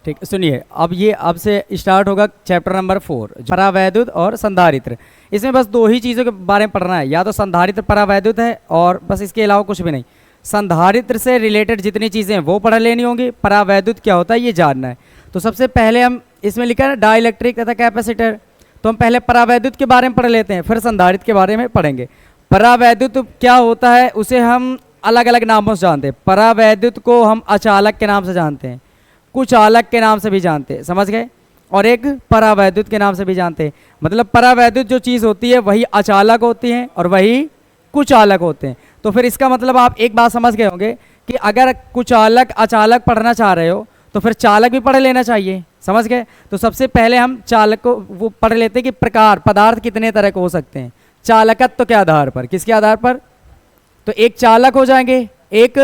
ठीक, सुनिए, अब से स्टार्ट होगा चैप्टर नंबर 4, परावैद्युत और संधारित्र। इसमें बस दो ही चीज़ों के बारे में पढ़ना है, या तो संधारित्र परावैद्युत है और बस, इसके अलावा कुछ भी नहीं। संधारित्र से रिलेटेड जितनी चीज़ें हैं वो पढ़ लेनी होंगी, परावैद्युत क्या होता है ये जानना है। तो सबसे पहले हम इसमें लिखा है ना डाइलेक्ट्रिक तथा कैपेसिटर, तो हम पहले परावैद्युत के बारे में पढ़ लेते हैं, फिर संधारित्र के बारे में पढ़ेंगे। परावैद्युत क्या होता है उसे हम अलग अलग नामों से जानते हैं। परावैद्युत को हम अचालक के नाम से जानते हैं, कुचालक के नाम से भी जानते हैं, समझ गए, और एक परावैद्युत के नाम से भी जानते हैं। मतलब परावैद्युत जो चीज़ होती है वही अचालक होती है और वही कुचालक होते हैं। तो फिर इसका मतलब आप एक बात समझ गए होंगे कि अगर कुचालक अचालक पढ़ना चाह रहे हो तो फिर चालक भी पढ़ लेना चाहिए, समझ गए। तो सबसे पहले हम चालक को वो पढ़ लेते हैं कि प्रकार पदार्थ कितने तरह के हो सकते हैं चालकत्व के आधार पर। किसके आधार पर? तो एक चालक हो जाएंगे, एक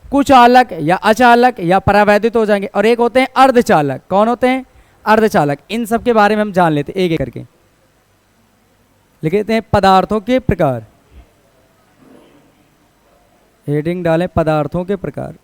कुचालक या अचालक या परावैद्युत हो जाएंगे, और एक होते हैं अर्धचालक। कौन होते हैं? अर्धचालक। इन सब के बारे में हम जान लेते एक एक करके। लिख देते हैं पदार्थों के प्रकार, हेडिंग डालें पदार्थों के प्रकार।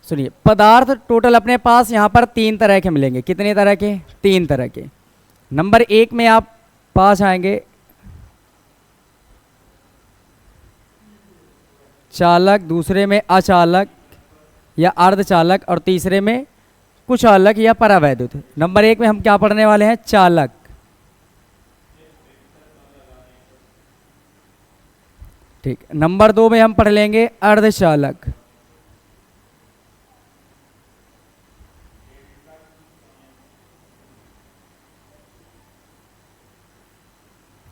सुनिए, पदार्थ टोटल अपने पास यहाँ पर 3 तरह के मिलेंगे। कितने तरह के? 3 तरह के। नंबर 1 में आप पास आएंगे चालक, दूसरे में अचालक या अर्धचालक, और तीसरे में कुचालक या परावैद्युत। नंबर 1 में हम क्या पढ़ने वाले हैं? चालक। ठीक। नंबर 2 में हम पढ़ लेंगे अर्धचालक,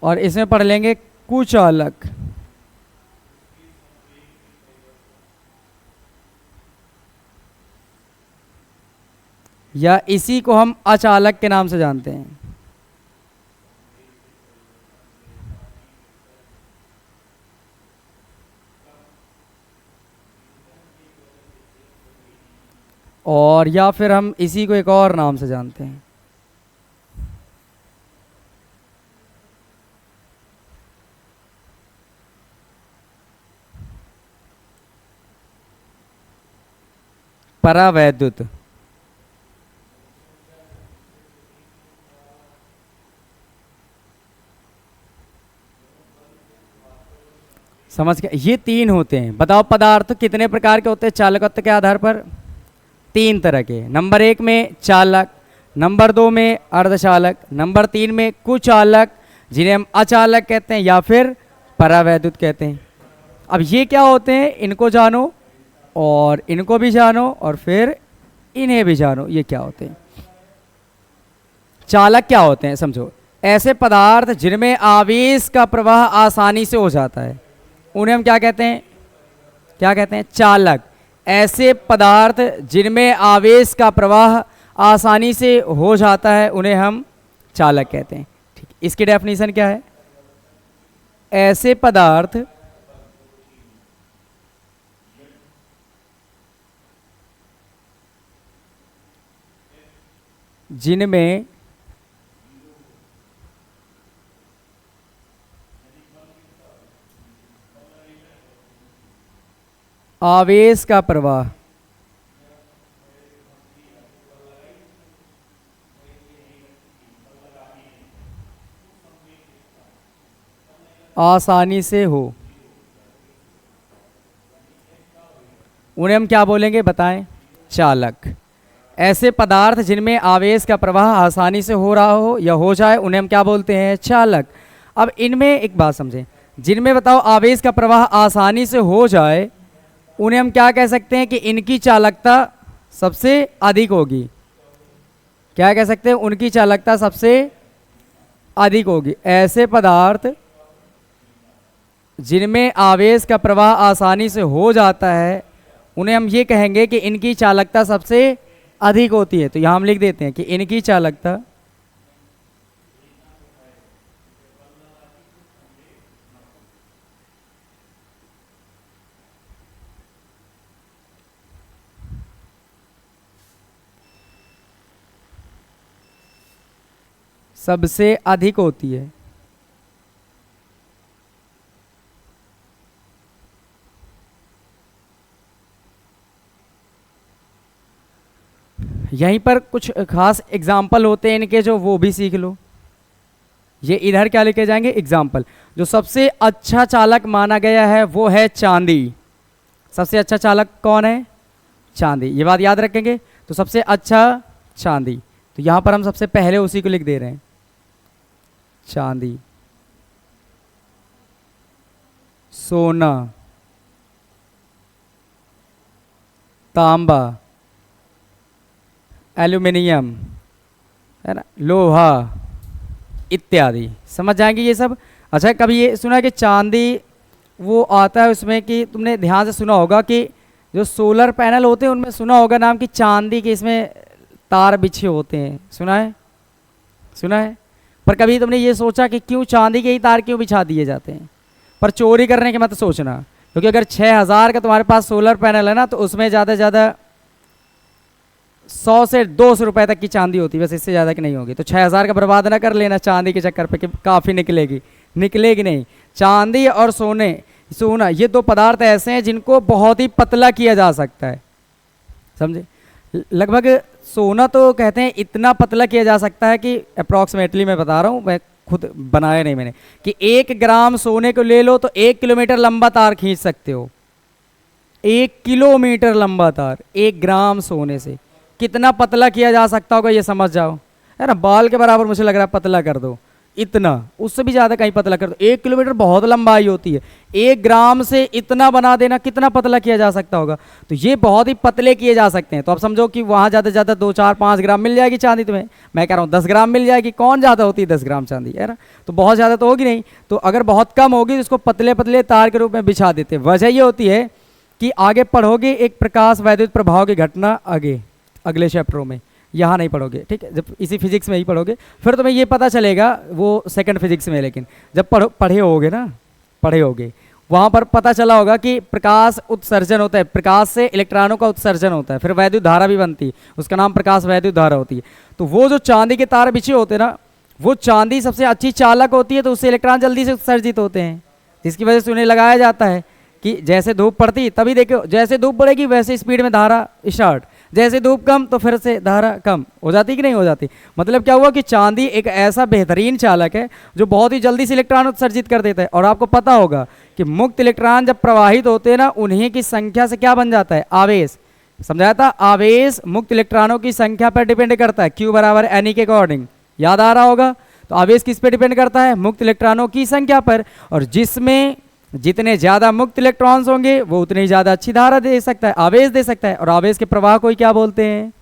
और इसमें पढ़ लेंगे कुचालक। या इसी को हम अचालक के नाम से जानते हैं। और या फिर हम इसी को एक और नाम से जानते हैं, परावैद्युत। समझ गए? ये 3 होते हैं। बताओ पदार्थ कितने प्रकार के होते हैं चालकत्व के आधार पर? 3 तरह के। नंबर 1 में चालक, नंबर 2 में अर्धचालक, नंबर 3 में कुचालक, जिन्हें हम अचालक कहते हैं या फिर परावैद्युत कहते हैं। अब ये क्या होते हैं इनको जानो, और इनको भी जानो, और फिर इन्हें भी जानो। ये क्या होते हैं? चालक क्या होते हैं समझो, ऐसे पदार्थ जिनमें आवेश का प्रवाह आसानी से हो जाता है उन्हें हम क्या कहते हैं? क्या कहते हैं? चालक। ऐसे पदार्थ जिनमें आवेश का प्रवाह आसानी से हो जाता है उन्हें हम चालक कहते हैं। ठीक, इसकी डेफिनेशन क्या है? ऐसे पदार्थ जिनमें आवेश का प्रवाह आसानी से हो उन्हें हम क्या बोलेंगे? बताएं। चालक। ऐसे पदार्थ जिनमें आवेश का प्रवाह आसानी से हो रहा हो या हो जाए उन्हें हम क्या बोलते हैं? चालक। अब इनमें एक बात समझें, जिनमें बताओ आवेश का प्रवाह आसानी से हो जाए उन्हें हम क्या कह सकते हैं कि इनकी चालकता सबसे अधिक होगी। क्या कह सकते हैं? उनकी चालकता सबसे अधिक होगी। ऐसे पदार्थ जिनमें आवेश का प्रवाह आसानी से हो जाता है उन्हें हम ये कहेंगे कि इनकी चालकता सबसे अधिक होती है। तो यहाँ हम लिख देते हैं कि इनकी चालकता सबसे अधिक होती है। यहीं पर कुछ खास एग्जाम्पल होते हैं इनके, जो वो भी सीख लो। ये इधर क्या लेके जाएंगे, एग्जाम्पल। जो सबसे अच्छा चालक माना गया है वो है चांदी। सबसे अच्छा चालक कौन है, चांदी। ये बात याद रखेंगे। तो सबसे अच्छा चांदी, तो यहां पर हम सबसे पहले उसी को लिख दे रहे हैं, चांदी। सोना, तांबा, एल्यूमिनियम, है ना, लोहा इत्यादि। समझ जाएंगे ये सब। अच्छा, कभी ये सुना है कि चांदी वो आता है उसमें, कि तुमने ध्यान से सुना होगा कि जो सोलर पैनल होते हैं उनमें सुना होगा नाम कि चांदी के इसमें तार बिछे होते हैं। सुना है, सुना है। पर कभी तुमने ये सोचा कि क्यों चांदी के ही तार क्यों बिछा दिए जाते हैं? पर चोरी करने के मत सोचना, क्योंकि अगर 6,000 का तुम्हारे पास सोलर पैनल है ना, तो उसमें ज़्यादा से ज़्यादा 100 से 200 रुपए तक की चांदी होती है, बस इससे ज़्यादा की नहीं होगी। तो 6,000 का बर्बाद ना कर लेना चांदी के चक्कर पे कि काफ़ी निकलेगी, निकलेगी नहीं। चांदी और सोना ये दो पदार्थ ऐसे हैं जिनको बहुत ही पतला किया जा सकता है, समझे। लगभग सोना तो कहते हैं इतना पतला किया जा सकता है कि अप्रॉक्सीमेटली मैं बता रहा हूँ, मैं खुद बनाया नहीं मैंने, कि 1 ग्राम सोने को ले लो तो 1 किलोमीटर लंबा तार खींच सकते हो। 1 किलोमीटर लंबा तार 1 ग्राम सोने से कितना पतला किया जा सकता होगा ये समझ जाओ, है ना। बाल के बराबर मुझे लग रहा है पतला कर दो, इतना, उससे भी ज़्यादा कहीं पतला कर दो। 1 किलोमीटर बहुत लंबाई होती है, 1 ग्राम से इतना बना देना, कितना पतला किया जा सकता होगा। तो ये बहुत ही पतले किए जा सकते हैं। तो अब समझो कि वहाँ ज़्यादा से ज़्यादा 2, 4, 5 ग्राम मिल जाएगी चांदी तुम्हें। मैं कह रहा हूँ 10 ग्राम मिल जाएगी। कौन ज़्यादा होती है 10 ग्राम चांदी, है ना। तो बहुत ज़्यादा तो होगी नहीं। तो अगर बहुत कम होगी तो इसको पतले पतले तार के रूप में बिछा देते हैं। वजह ये होती है कि आगे पढ़ोगे एक प्रकाश वैद्युत प्रभाव की घटना, आगे अगले चैप्टरों में, यहाँ नहीं पढ़ोगे, ठीक है। जब इसी फिजिक्स में ही पढ़ोगे फिर तुम्हें ये पता चलेगा, वो सेकंड फिजिक्स में। लेकिन जब पढ़े होगे ना, पढ़े होगे, वहाँ पर पता चला होगा कि प्रकाश उत्सर्जन होता है, प्रकाश से इलेक्ट्रॉनों का उत्सर्जन होता है, फिर वैद्युत धारा भी बनती है, उसका नाम प्रकाश वैद्युत धारा होती है। तो वो जो चांदी के तार बिछे होते हैं ना, वो चांदी सबसे अच्छी चालक होती है, तो उससे इलेक्ट्रॉन जल्दी से उत्सर्जित होते हैं, जिसकी वजह से उन्हें लगाया जाता है कि जैसे धूप पड़ती, तभी देखो जैसे धूप बढ़ेगी वैसे स्पीड में धारा स्टार्ट, जैसे धूप कम तो फिर से धारा कम हो जाती कि नहीं हो जाती। मतलब क्या हुआ कि चांदी एक ऐसा बेहतरीन चालक है जो बहुत ही जल्दी से इलेक्ट्रॉन उत्सर्जित कर देता है। और आपको पता होगा कि मुक्त इलेक्ट्रॉन जब प्रवाहित होते हैं ना, उन्हीं की संख्या से क्या बन जाता है, आवेश। समझाया था, आवेश मुक्त इलेक्ट्रॉनों की संख्या पर डिपेंड करता है, Q बराबर NE के अकॉर्डिंग, याद आ रहा होगा। तो आवेश किस पे डिपेंड करता है, मुक्त इलेक्ट्रॉनों की संख्या पर। और जिसमें जितने ज़्यादा मुक्त इलेक्ट्रॉन्स होंगे वो उतनी ही ज़्यादा अच्छी धारा दे सकता है, आवेश दे सकता है। और आवेश के प्रवाह को ही क्या बोलते हैं,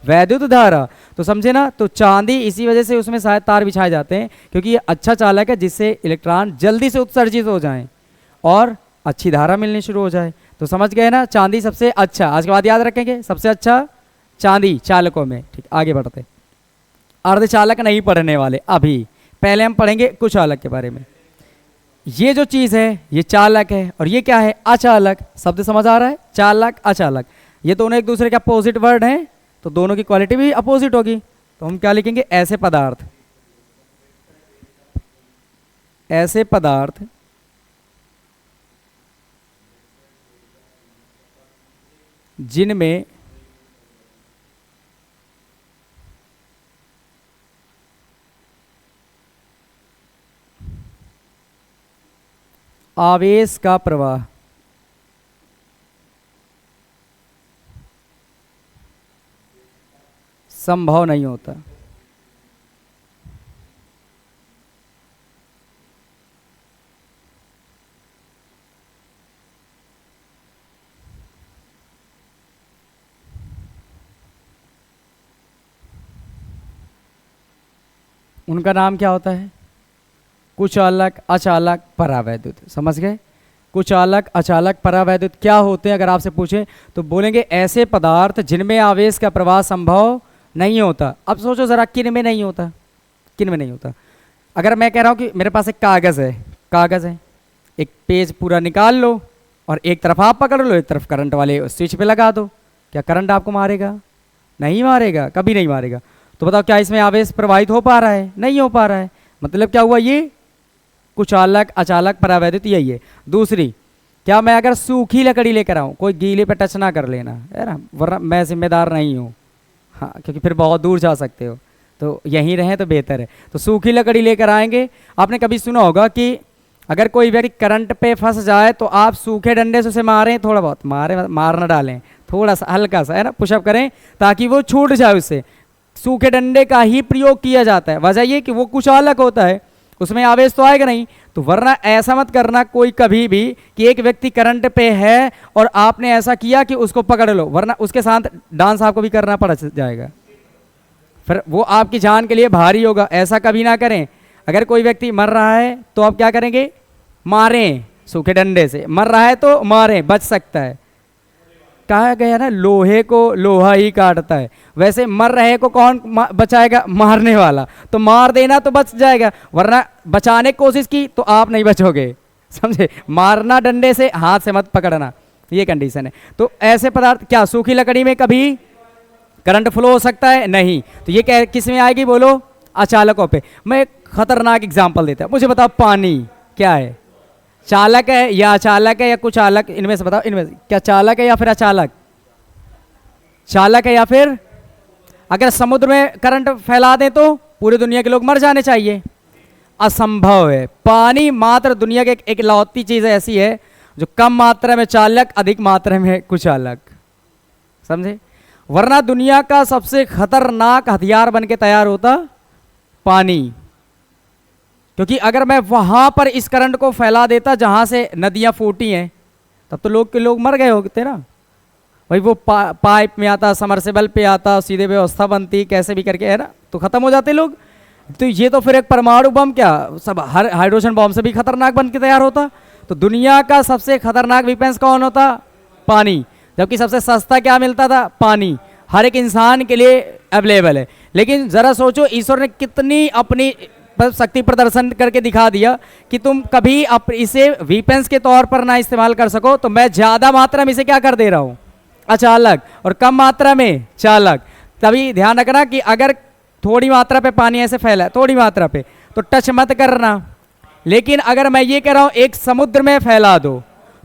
वैद्युत धारा। तो समझे ना। तो चांदी इसी वजह से उसमें शायद तार बिछाए जाते हैं, क्योंकि ये अच्छा चालक है जिससे इलेक्ट्रॉन जल्दी से उत्सर्जित हो जाएं और अच्छी धारा मिलनी शुरू हो जाए। तो समझ गए ना, चांदी सबसे अच्छा। आज के बाद याद रखेंगे सबसे अच्छा चांदी चालकों में। ठीक, आगे बढ़ते। अर्धचालक नहीं पढ़ने वाले अभी, पहले हम पढ़ेंगे कुछ चालक के बारे में। ये जो चीज़ है ये चालक है, और ये क्या है, अचालक। शब्द समझ आ रहा है, चालक अचालक, ये दोनों एक दूसरे के अपोजिट वर्ड हैं, तो दोनों की क्वालिटी भी अपोजिट होगी। तो हम क्या लिखेंगे, ऐसे पदार्थ, ऐसे पदार्थ जिनमें आवेश का प्रवाह संभव नहीं होता। उनका नाम क्या होता है, कुचालक, अचालक, परावैद्युत। समझ गए, कुचालक, अचालक, परावैद्युत क्या होते हैं अगर आपसे पूछें तो बोलेंगे ऐसे पदार्थ जिनमें आवेश का प्रवाह संभव नहीं होता। अब सोचो जरा, किन में नहीं होता, किन में नहीं होता। अगर मैं कह रहा हूँ कि मेरे पास एक कागज़ है, कागज़ है, एक पेज पूरा निकाल लो और एक तरफ आप पकड़ लो, एक तरफ करंट वाले स्विच पे लगा दो, क्या करंट आपको मारेगा, नहीं मारेगा, कभी नहीं मारेगा। तो बताओ क्या इसमें आवेश प्रवाहित हो पा रहा है? नहीं हो पा रहा है। मतलब क्या हुआ? ये कुचालक, अचालक, परावैद्युत यही है। दूसरी, क्या मैं अगर सूखी लकड़ी लेकर आऊँ, कोई गीले पे टच ना कर लेना है ना, वरना मैं जिम्मेदार नहीं हूँ, हाँ, क्योंकि फिर बहुत दूर जा सकते हो, तो यहीं रहें तो बेहतर है। तो सूखी लकड़ी लेकर आएंगे। आपने कभी सुना होगा कि अगर कोई व्यक्ति करंट पे फंस जाए तो आप सूखे डंडे से उसे मारें, थोड़ा बहुत मार न डालें, थोड़ा सा हल्का सा, है ना, पुशअप करें ताकि वो छूट जाए उससे। सूखे डंडे का ही प्रयोग किया जाता है। वजह ये कि वो कुचालक होता है, उसमें आवेश तो आएगा नहीं। तो वरना ऐसा मत करना कोई कभी भी कि एक व्यक्ति करंट पे है और आपने ऐसा किया कि उसको पकड़ लो, वरना उसके साथ डांस आपको भी करना पड़ जाएगा, फिर वो आपकी जान के लिए भारी होगा। ऐसा कभी ना करें। अगर कोई व्यक्ति मर रहा है तो आप क्या करेंगे? मारें सूखे डंडे से। मर रहा है तो मारें, बच सकता है। कहा गया ना, लोहे को लोहा ही काटता है। वैसे मर रहे को कौन बचाएगा? मारने वाला। तो मार देना तो बच जाएगा, वरना बचाने की कोशिश की तो आप नहीं बचोगे, समझे? मारना डंडे से, हाथ से मत पकड़ना, ये कंडीशन है। तो ऐसे पदार्थ, क्या सूखी लकड़ी में कभी करंट फ्लो हो सकता है? नहीं। तो ये किस में आएगी बोलो? अचालकों पे। मैं एक खतरनाक एग्जाम्पल देता हूं। मुझे बताओ, पानी क्या है? चालक है या अचालक है या कुचालक? इनमें से बताओ, इनमें से क्या चालक है या फिर अचालक? चालक है या फिर? अगर समुद्र में करंट फैला दें तो पूरी दुनिया के लोग मर जाने चाहिए, असंभव है। पानी मात्र दुनिया की एक इकलौती चीज ऐसी है जो कम मात्रा में चालक, अधिक मात्रा में कुचालक, समझे? वरना दुनिया का सबसे खतरनाक हथियार बन के तैयार होता पानी। क्योंकि अगर मैं वहां पर इस करंट को फैला देता जहां से नदियां फूटी हैं, तब तो लोग के लोग मर गए होते ना। भाई वो पाइप में आता, समरसेबल पे आता, सीधे व्यवस्था बनती, कैसे भी करके, है ना, तो खत्म हो जाते लोग। तो ये तो फिर एक परमाणु बम, क्या सब हाइड्रोजन बम से भी खतरनाक बन के तैयार होता। तो दुनिया का सबसे खतरनाक वेपन्स कौन होता? पानी। जबकि सबसे सस्ता क्या मिलता था? पानी। हर एक इंसान के लिए अवेलेबल है। लेकिन जरा सोचो, ईश्वर ने कितनी अपनी शक्ति प्रदर्शन करके दिखा दिया कि तुम कभी इसे वीपेंस के तौर पर ना इस्तेमाल कर सको। तो मैं ज्यादा मात्रा में इसे क्या कर दे रहा हूं? अचालक, और कम मात्रा में चालक। तभी ध्यान रखना कि अगर थोड़ी मात्रा पे पानी ऐसे फैला है, थोड़ी मात्रा पे, तो टच मत करना। लेकिन अगर मैं ये कह रहा हूं एक समुद्र में फैला दो,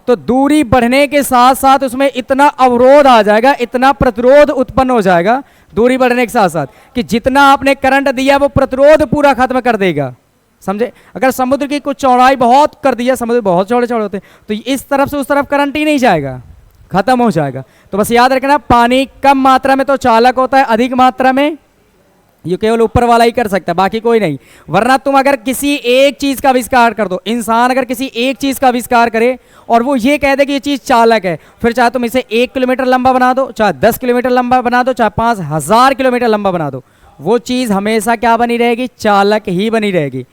तो दूरी बढ़ने के साथ साथ उसमें इतना अवरोध आ जाएगा, इतना प्रतिरोध उत्पन्न हो जाएगा दूरी बढ़ने के साथ साथ, कि जितना आपने करंट दिया वो प्रतिरोध पूरा खत्म कर देगा, समझे? अगर समुद्र की कुछ चौड़ाई बहुत कर दिया, समुद्र बहुत चौड़े चौड़े होते हैं, तो इस तरफ से उस तरफ करंट ही नहीं जाएगा, खत्म हो जाएगा। तो बस याद रखना, पानी कम मात्रा में तो चालक होता है, अधिक मात्रा में ये केवल ऊपर वाला ही कर सकता है, बाकी कोई नहीं। वरना तुम अगर किसी एक चीज का आविष्कार कर दो, इंसान अगर किसी एक चीज का आविष्कार करे और वो ये कह दे कि ये चीज चालक है, फिर चाहे तुम इसे 1 किलोमीटर लंबा बना दो, चाहे 10 किलोमीटर लंबा बना दो, चाहे 5000 किलोमीटर लंबा बना दो, वो चीज हमेशा क्या बनी रहेगी? चालक ही बनी रहेगी।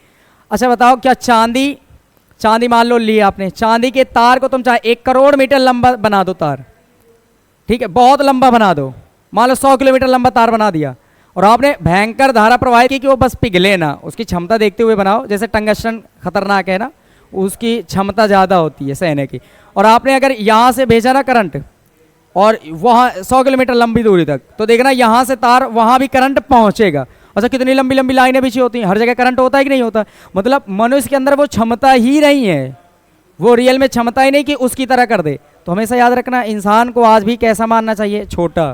अच्छा बताओ, क्या चांदी मान लो ली आपने, चांदी के तार को तुम चाहे 1 करोड़ मीटर लंबा बना दो तार, ठीक है, बहुत लंबा बना दो, मान लो 100 किलोमीटर लंबा तार बना दिया, और आपने भयंकर धारा प्रवाहित की कि वो बस पिघले ना, उसकी क्षमता देखते हुए बनाओ। जैसे टंगस्टन खतरनाक है ना, उसकी क्षमता ज़्यादा होती है सहने की। और आपने अगर यहाँ से भेजा ना करंट, और वहाँ 100 किलोमीटर लंबी दूरी तक, तो देखना यहाँ से तार वहाँ भी करंट पहुँचेगा। अच्छा, कितनी लंबी लंबी लाइनें बिछी होती हैं, हर जगह करंट होता है कि नहीं होता? मतलब मनुष्य के अंदर वो क्षमता ही नहीं है, वो रियल में क्षमता ही नहीं कि उसकी तरह कर दे। तो हमेशा याद रखना, इंसान को आज भी कैसा मानना चाहिए? छोटा,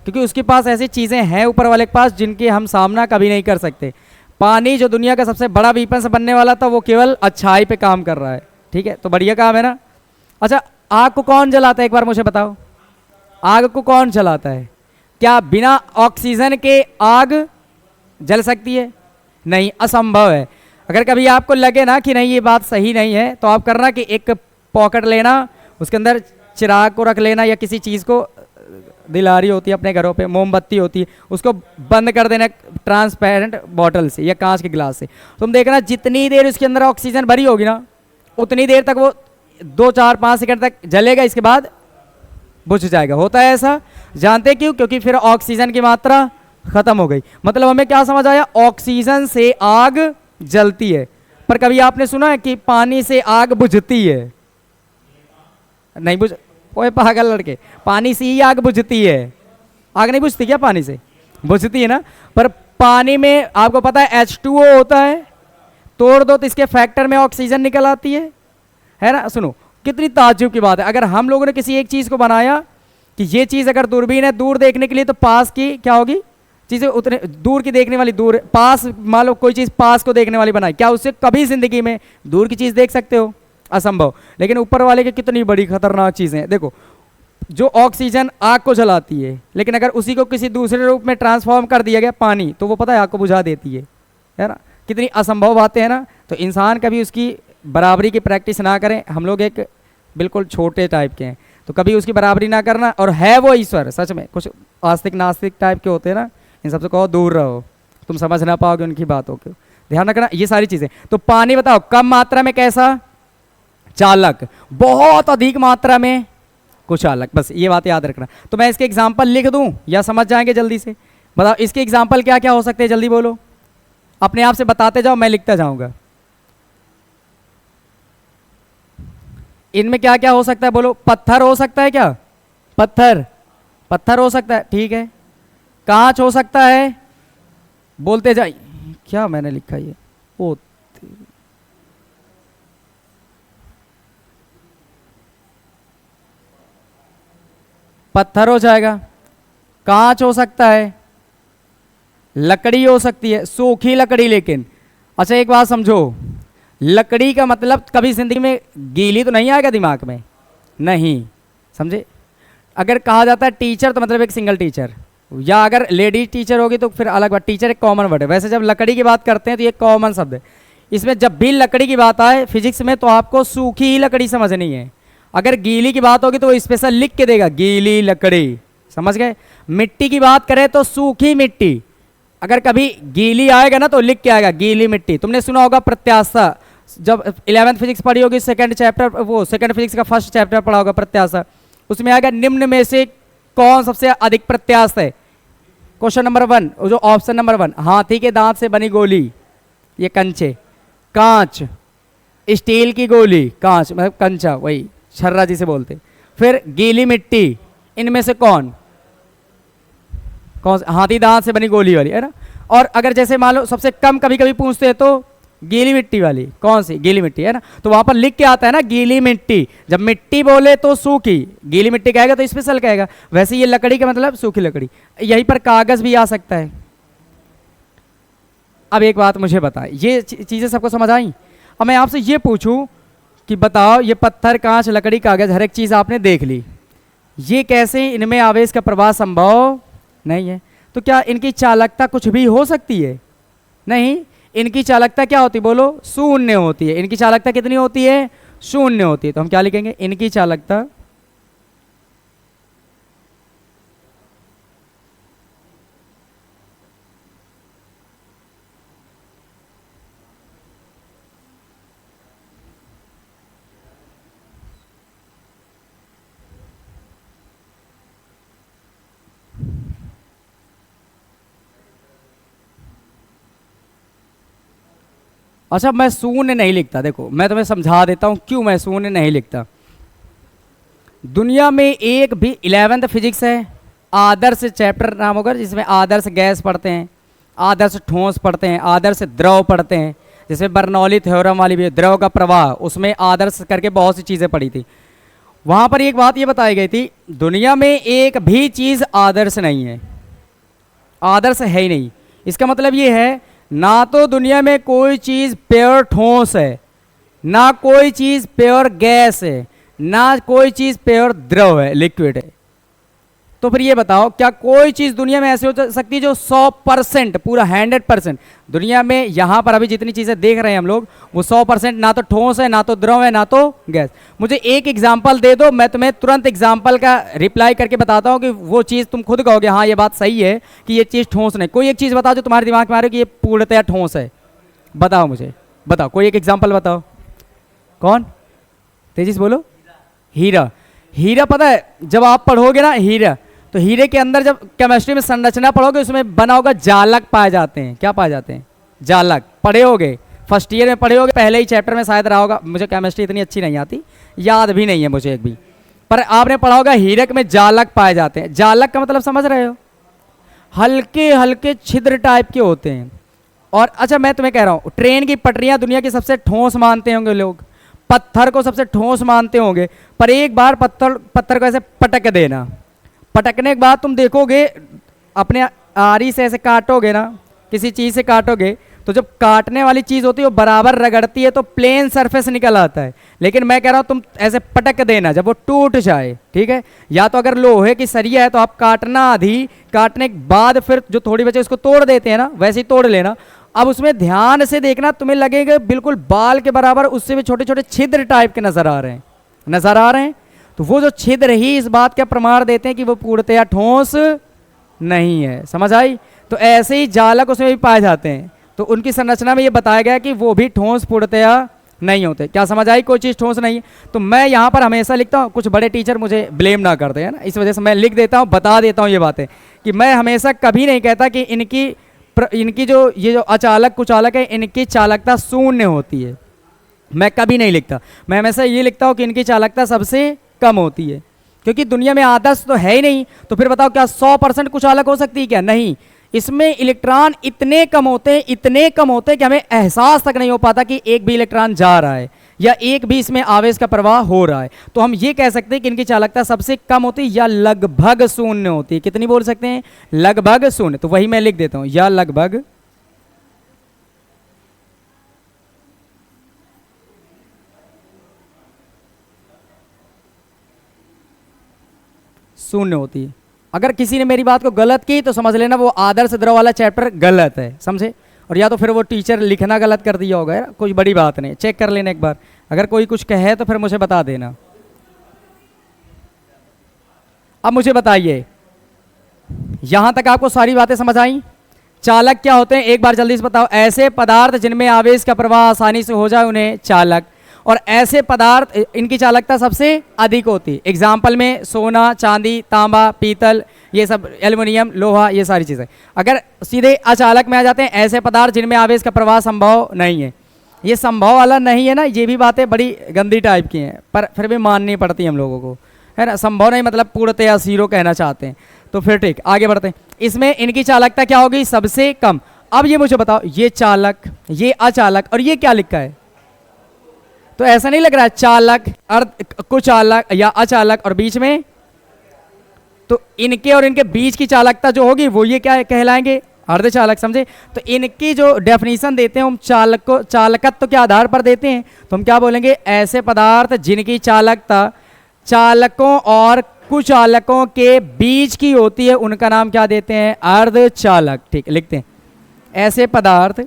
क्योंकि उसके पास ऐसी चीज़ें हैं ऊपर वाले के पास जिनके हम सामना कभी नहीं कर सकते। पानी जो दुनिया का सबसे बड़ा वीपन से बनने वाला था, वो केवल अच्छाई पे काम कर रहा है, ठीक है, तो बढ़िया काम है ना। अच्छा, आग को कौन जलाता है, एक बार मुझे बताओ, आग को कौन जलाता है? क्या बिना ऑक्सीजन के आग जल सकती है? नहीं, असंभव है। अगर कभी आपको लगे ना कि नहीं ये बात सही नहीं है, तो आप करना कि एक पॉकेट लेना, उसके अंदर चिराग को रख लेना, या किसी चीज़ को, दिलारी होती है अपने घरों पे, मोमबत्ती होती है, उसको बंद कर देना ट्रांसपेरेंट बॉटल से या कांच के गिलास से। तुम देखना जितनी देर उसके अंदर ऑक्सीजन भरी होगी ना, उतनी देर तक वो 2 4 5 सेकंड तक जलेगा, इसके बाद बुझ जाएगा। होता है ऐसा, जानते क्यों? क्योंकि फिर ऑक्सीजन की मात्रा खत्म हो गई। मतलब हमें क्या समझ आया? ऑक्सीजन से आग जलती है। पर कभी आपने सुना है कि पानी से आग बुझती है? नहीं बुझ, ओए पागल लड़के, पानी से ही आग बुझती है, आग नहीं बुझती क्या पानी से? बुझती है ना। पर पानी में आपको पता है H2O होता है, तोड़ दो तो इसके फैक्टर में ऑक्सीजन निकल आती है ना। सुनो कितनी ताज्जुब की बात है, अगर हम लोगों ने किसी एक चीज़ को बनाया कि ये चीज़ अगर दूरबीन है दूर देखने के लिए, तो पास की क्या होगी चीज़ें उतने दूर की देखने वाली, दूर पास मान लो कोई चीज़ पास को देखने वाली बनाई, क्या उससे कभी ज़िंदगी में दूर की चीज़ देख सकते हो? असंभव। लेकिन ऊपर वाले की कितनी बड़ी खतरनाक चीज़ें हैं। देखो जो ऑक्सीजन आग को जलाती है, लेकिन अगर उसी को किसी दूसरे रूप में ट्रांसफॉर्म कर दिया गया पानी, तो वो पता है आग को बुझा देती है ना। कितनी असंभव बातें हैं ना। तो इंसान कभी उसकी बराबरी की प्रैक्टिस ना करें। हम लोग एक बिल्कुल छोटे टाइप के हैं, तो कभी उसकी बराबरी ना करना। और है वो ईश्वर सच में, कुछ आस्तिक नास्तिक टाइप के होते हैं ना, इन सबसे कहो दूर रहो, तुम समझ ना पाओगे उनकी बातों को, ध्यान रखना ये सारी चीज़ें। तो पानी बताओ कम मात्रा में कैसा? चालक, बहुत अधिक मात्रा में कुचालक। बस ये बात याद रखना। तो मैं इसके एग्जाम्पल लिख दूं या समझ जाएंगे जल्दी से? बताओ इसके एग्जाम्पल क्या क्या हो सकते हैं, जल्दी बोलो, अपने आप से बताते जाओ, मैं लिखता जाऊंगा। इनमें क्या क्या हो सकता है बोलो? पत्थर हो सकता है क्या? पत्थर हो सकता है, ठीक है। कांच हो सकता है, बोलते जाइए। क्या मैंने लिखा ये? ओ पत्थर हो जाएगा, कांच हो सकता है, लकड़ी हो सकती है, सूखी लकड़ी। लेकिन अच्छा एक बात समझो, लकड़ी का मतलब कभी जिंदगी में गीली तो नहीं आएगा दिमाग में, नहीं, समझे? अगर कहा जाता है टीचर तो मतलब एक सिंगल टीचर, या अगर लेडी टीचर होगी तो फिर अलग बात। टीचर एक कॉमन वर्ड है। वैसे जब लकड़ी की बात करते हैं तो ये कॉमन शब्द है। इसमें जब भी लकड़ी की बात आए फिजिक्स में, तो आपको सूखी ही लकड़ी समझनी है। अगर गीली की बात होगी तो वो स्पेशल लिख के देगा, गीली लकड़ी, समझ गए? मिट्टी की बात करें तो सूखी मिट्टी। अगर कभी गीली आएगा ना तो लिख के आएगा, गीली मिट्टी। तुमने सुना होगा प्रत्याशा, जब 11th फिजिक्स पढ़ी होगी, सेकंड चैप्टर, वो सेकंड फिजिक्स का फर्स्ट चैप्टर पढ़ा होगा प्रत्याशा, उसमें आएगा निम्न में से कौन सबसे अधिक प्रत्याश है? क्वेश्चन नंबर 1, जो ऑप्शन नंबर 1, हाथी के दांत से बनी गोली, ये कंचे। कांच, स्टील की गोली, कांच मतलब कंचा, वही छर्रा जिसे बोलते। फिर गीली मिट्टी, इनमें से कौन हाथी दांत से बनी गोली वाली, है ना। और अगर जैसे मान लो सबसे कम कभी कभी पूछते हैं तो गीली मिट्टी वाली, कौन सी? गीली मिट्टी, है ना। तो वहां पर लिख के आता है ना गीली मिट्टी। जब मिट्टी बोले तो सूखी, गीली मिट्टी कहेगा तो स्पेशल कहेगा। वैसे ये लकड़ी का मतलब सूखी लकड़ी। यहीं पर कागज भी आ सकता है। अब एक बात मुझे बता, ये चीजें सबको समझ आई? अब मैं आपसे ये पूछूं कि बताओ, ये पत्थर, कांच, लकड़ी, कागज, हर एक चीज आपने देख ली, ये कैसे इनमें आवेश का प्रवाह संभव नहीं है? तो क्या इनकी चालकता कुछ भी हो सकती है? नहीं। इनकी चालकता क्या होती, बोलो? शून्य होती है। इनकी चालकता कितनी होती है? शून्य होती है। तो हम क्या लिखेंगे? इनकी चालकता अच्छा, मैं शून्य नहीं लिखता। देखो मैं तुम्हें समझा देता हूं क्यों मैं शून्य नहीं लिखता। दुनिया में एक भी 11th फिजिक्स है, आदर्श चैप्टर नाम होगा, जिसमें आदर्श गैस पढ़ते हैं, आदर्श ठोस पढ़ते हैं, आदर्श द्रव पढ़ते हैं। जैसे बर्नौली थ्योरम वाली भी द्रव का प्रवाह, उसमें आदर्श करके बहुत सी चीज़ें पढ़ी थी। वहाँ पर एक बात ये बताई गई थी, दुनिया में एक भी चीज़ आदर्श नहीं है, आदर्श है ही नहीं। इसका मतलब ये है, ना तो दुनिया में कोई चीज़ प्योर ठोस है, ना कोई चीज़ प्योर गैस है, ना कोई चीज़ प्योर द्रव है, लिक्विड है। तो फिर ये बताओ, क्या कोई चीज़ दुनिया में ऐसी हो सकती है जो 100% पूरा 100%? दुनिया में यहाँ पर अभी जितनी चीज़ें देख रहे हैं हम लोग, वो 100% ना तो ठोस है, ना तो द्रव है, ना तो गैस। मुझे एक एग्जाम्पल दे दो, मैं तुम्हें तुरंत एग्जाम्पल का रिप्लाई करके बताता हूँ कि वो चीज़ तुम खुद कहोगे हाँ ये बात सही है कि ये चीज़ ठोस नहीं। कोई एक चीज़ बताओ जो तुम्हारे दिमाग में आ रही है कि ये पूर्णतया ठोस है। बताओ मुझे, बताओ कोई एक एग्जाम्पल बताओ। कौन? तेजी से बोलो। हीरा। हीरा पता है जब आप पढ़ोगे ना हीरा, तो हीरे के अंदर जब केमिस्ट्री में संरचना पढ़ोगे, उसमें बना होगा जालक पाए जाते हैं। क्या पाए जाते हैं? जालक। पढ़े होगे, फर्स्ट ईयर में पढ़े होगे, पहले ही चैप्टर में शायद रहा होगा। मुझे केमिस्ट्री इतनी अच्छी नहीं आती, याद भी नहीं है मुझे एक भी, पर आपने पढ़ा होगा हीरक में जालक पाए जाते हैं। जालक का मतलब समझ रहे हो? हल्के हल्के छिद्र टाइप के होते हैं। और अच्छा मैं तुम्हें कह रहा हूँ, ट्रेन की पटरियां दुनिया की सबसे ठोस मानते होंगे लोग, पत्थर को सबसे ठोस मानते होंगे, पर एक बार पत्थर पत्थर को ऐसे पटक देना, पटकने के बाद तुम देखोगे अपने आरी से ऐसे काटोगे ना, किसी चीज़ से काटोगे, तो जब काटने वाली चीज़ होती है वो बराबर रगड़ती है तो प्लेन सरफेस निकल आता है। लेकिन मैं कह रहा हूँ तुम ऐसे पटक देना जब वो टूट जाए, ठीक है। या तो अगर लोहे की सरिया है तो आप काटना आधी, काटने के बाद फिर जो थोड़ी बचे उसको तोड़ देते हैं ना, वैसे ही तोड़ लेना। अब उसमें ध्यान से देखना, तुम्हें लगेगा बिल्कुल बाल के बराबर उससे भी छोटे छोटे छिद्र टाइप के नजर आ रहे हैं, नजर आ रहे हैं। तो वो जो छिद्र ही इस बात का प्रमाण देते हैं कि वो पूर्णतया ठोस नहीं है। समझ आई? तो ऐसे ही जालक उसमें भी पाए जाते हैं, तो उनकी संरचना में ये बताया गया कि वो भी ठोस पूर्णतया नहीं होते। क्या समझ आई? कोई चीज़ ठोस नहीं है। तो मैं यहाँ पर हमेशा लिखता हूँ, कुछ बड़े टीचर मुझे ब्लेम ना करते हैं ना, इस वजह से मैं लिख देता हूँ, बता देता हूँ ये बातें, कि मैं हमेशा कभी नहीं कहता कि इनकी जो ये जो अचालक कुचालक है इनकी चालकता शून्य होती है, मैं कभी नहीं लिखता। मैं हमेशा ये लिखता हूँ कि इनकी चालकता सबसे कम होती है, क्योंकि दुनिया में आदर्श तो है ही नहीं। तो फिर बताओ क्या 100% कुचालक हो सकती है क्या? नहीं। इसमें इलेक्ट्रॉन इतने कम होते हैं, इतने कम होते हैं कि हमें एहसास तक नहीं हो पाता कि एक भी इलेक्ट्रॉन जा रहा है या एक भी इसमें आवेश का प्रवाह हो रहा है। तो हम ये कह सकते हैं कि इनकी चालकता सबसे कम होती है या लगभग शून्य होती है। कितनी बोल सकते हैं? लगभग शून्य। तो वही मैं लिख देता हूं, या लगभग शून्य होती है। अगर किसी ने मेरी बात को गलत की तो समझ लेना वो आदर्श द्रव वाला चैप्टर गलत है, समझे? और या तो फिर वो टीचर लिखना गलत कर दिया होगा, यार कोई बड़ी बात नहीं, चेक कर लेना एक बार। अगर कोई कुछ कहे तो फिर मुझे बता देना। अब मुझे बताइए, यहां तक आपको सारी बातें समझ आई? चालक क्या होते हैं एक बार जल्दी से बताओ। ऐसे पदार्थ जिनमें आवेश का प्रवाह आसानी से हो जाए उन्हें चालक, और ऐसे पदार्थ इनकी चालकता सबसे अधिक होती है। एग्जाम्पल में सोना, चांदी, तांबा, पीतल, ये सब, एल्युमिनियम, लोहा, ये सारी चीज़ें। अगर सीधे अचालक में आ जाते हैं, ऐसे पदार्थ जिनमें आवेश का प्रवाह संभव नहीं है। ये संभव वाला नहीं है ना, ये भी बातें बड़ी गंदी टाइप की हैं, पर फिर भी माननी पड़ती है हम लोगों को, है ना। संभव नहीं मतलब पूर्णतया जीरो कहना चाहते हैं, तो फिर ठीक, आगे बढ़ते हैं। इसमें इनकी चालकता क्या होगी? सबसे कम। अब ये मुझे बताओ, ये चालक, ये अचालक, और ये क्या लिखा है? तो ऐसा नहीं लग रहा है चालक, अर्ध कुचालक या अचालक और बीच में? तो इनके और इनके बीच की चालकता जो होगी वो ये क्या कहलाएंगे? अर्धचालक, समझे? तो इनकी जो डेफिनेशन देते हैं हम चालकत्व के आधार पर देते हैं, तो हम क्या बोलेंगे? ऐसे पदार्थ जिनकी चालकता चालकों और कुचालकों के बीच की होती है उनका नाम क्या देते हैं? अर्धचालक। ठीक, लिखते हैं ऐसे पदार्थ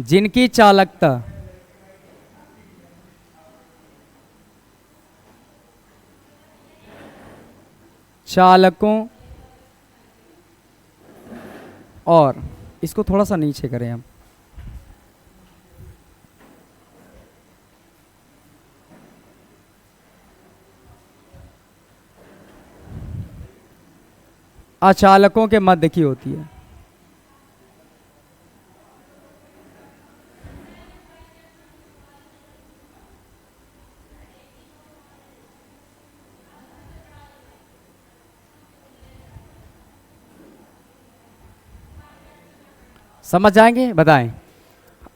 जिनकी चालकता चालकों और, इसको थोड़ा सा नीचे करें हम, अचालकों के मध्य की होती है। समझ जाएंगे? बताएं।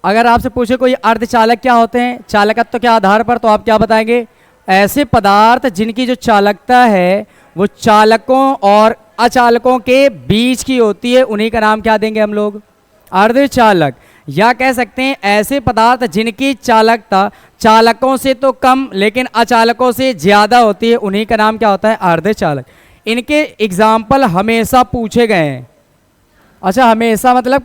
अगर आपसे पूछे कोई अर्धचालक क्या होते हैं चालकत्व के आधार पर, तो आप क्या बताएंगे? ऐसे पदार्थ जिनकी जो चालकता है वो चालकों और अचालकों के बीच की होती है, उन्हीं का नाम क्या देंगे हम लोग? अर्धचालक। या कह सकते हैं ऐसे पदार्थ जिनकी चालकता चालकों से तो कम लेकिन अचालकों से ज्यादा होती है, उन्हीं का नाम क्या होता है? अर्धचालक। इनके एग्जाम्पल हमेशा पूछे गए हैं। अच्छा, हमेशा मतलब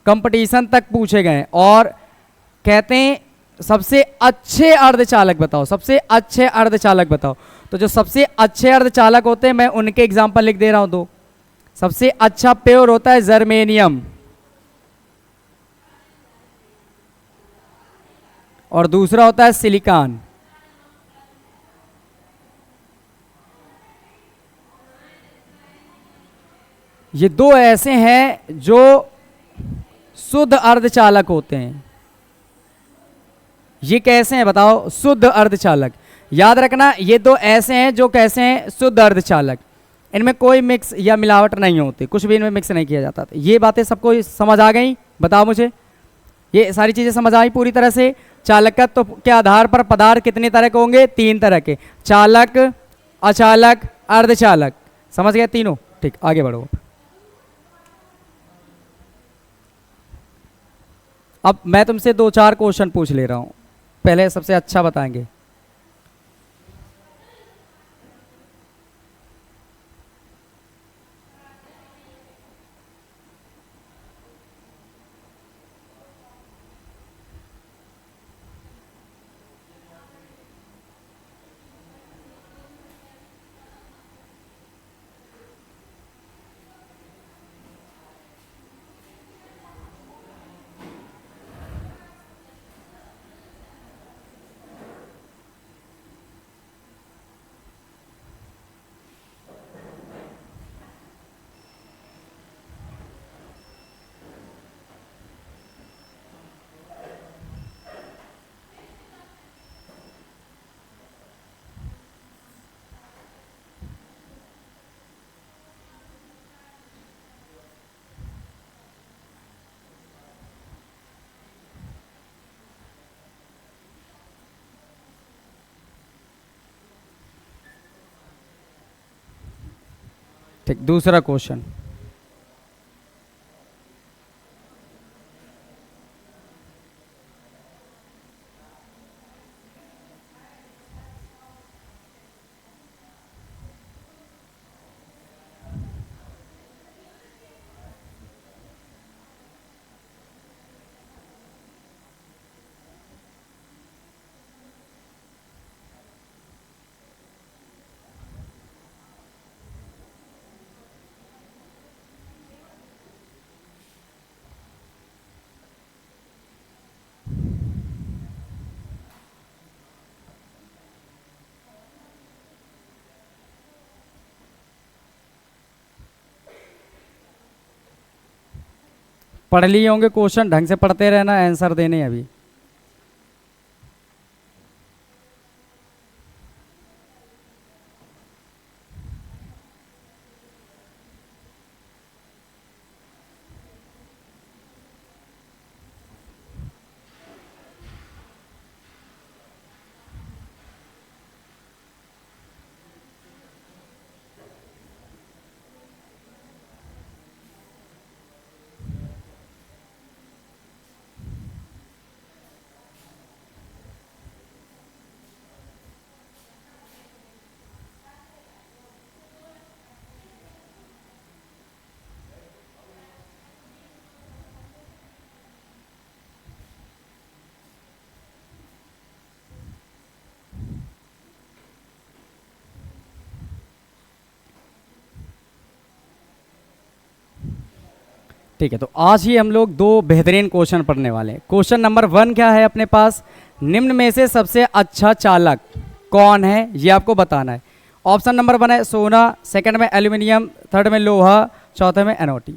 कंपटीशन तक पूछे गए। और कहते हैं सबसे अच्छे अर्धचालक बताओ, सबसे अच्छे अर्धचालक बताओ। तो जो सबसे अच्छे अर्धचालक होते हैं मैं उनके एग्जाम्पल लिख दे रहा हूं दो। सबसे अच्छा प्योर होता है जर्मेनियम, और दूसरा होता है सिलिकॉन। ये दो ऐसे हैं जो शुद्ध अर्धचालक होते हैं। ये कैसे हैं बताओ? शुद्ध अर्धचालक। याद रखना, ये दो ऐसे हैं जो कैसे हैं? शुद्ध अर्धचालक। इनमें कोई मिक्स या मिलावट नहीं होती, कुछ भी इनमें मिक्स नहीं किया जाता। ये बातें सबको समझ आ गई? बताओ मुझे, ये सारी चीजें समझ आई पूरी तरह से? चालकत्व के आधार पर पदार्थ कितने तरह के होंगे? 3 तरह के, चालक, अचालक, अर्धचालक। समझ गए तीनों? ठीक, आगे बढ़ो। अब मैं तुमसे 2-4 क्वेश्चन पूछ ले रहा हूं, पहले सबसे अच्छा बताएंगे। ठीक, दूसरा क्वेश्चन। पढ़ लिए होंगे क्वेश्चन, ढंग से पढ़ते रहना, आंसर देने अभी। ठीक है, तो आज ही हम लोग 2 बेहतरीन क्वेश्चन पढ़ने वाले हैं। क्वेश्चन नंबर 1 क्या है अपने पास? निम्न में से सबसे अच्छा चालक कौन है, ये आपको बताना है। ऑप्शन नंबर 1 है सोना, सेकंड में एल्यूमिनियम, थर्ड में लोहा, चौथे में एनओटी।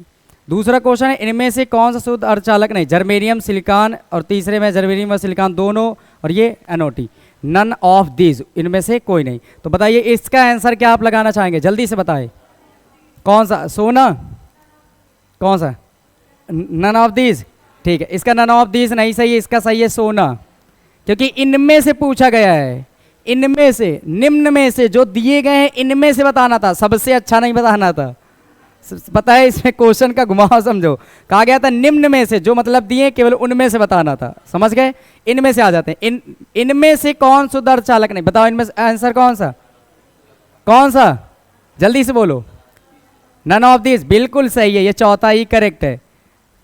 दूसरा क्वेश्चन है इनमें से कौन सा शुद्ध अर्धचालक नहीं? जर्मेनियम, सिलिकॉन, और तीसरे में जर्मेनियम और सिलिकॉन दोनों, और ये एनओटी। नन ऑफ दीज, इनमें से कोई नहीं। तो बताइए इसका आंसर क्या आप लगाना चाहेंगे? जल्दी से बताएं। कौन सा? सोना? कौन सा? None of these. ठीक है, इसका नन ऑफ दीज नहीं सही है, इसका सही है सोना, क्योंकि इनमें से पूछा गया है। इनमें से, निम्न में से जो दिए गए हैं इनमें से बताना था, सबसे अच्छा नहीं बताना था। पता है इसमें क्वेश्चन का घुमाव समझो, कहा गया था निम्न में से, जो मतलब दिए केवल उनमें से बताना था। समझ गए? इनमें से आ जाते हैं। इनमें से कौन शुद्ध अर्धचालक नहीं? बताओ इनमें से आंसर कौन सा? कौन सा? जल्दी से बोलो। नन ऑफ दिस, बिल्कुल सही है, ये चौथा ही करेक्ट है,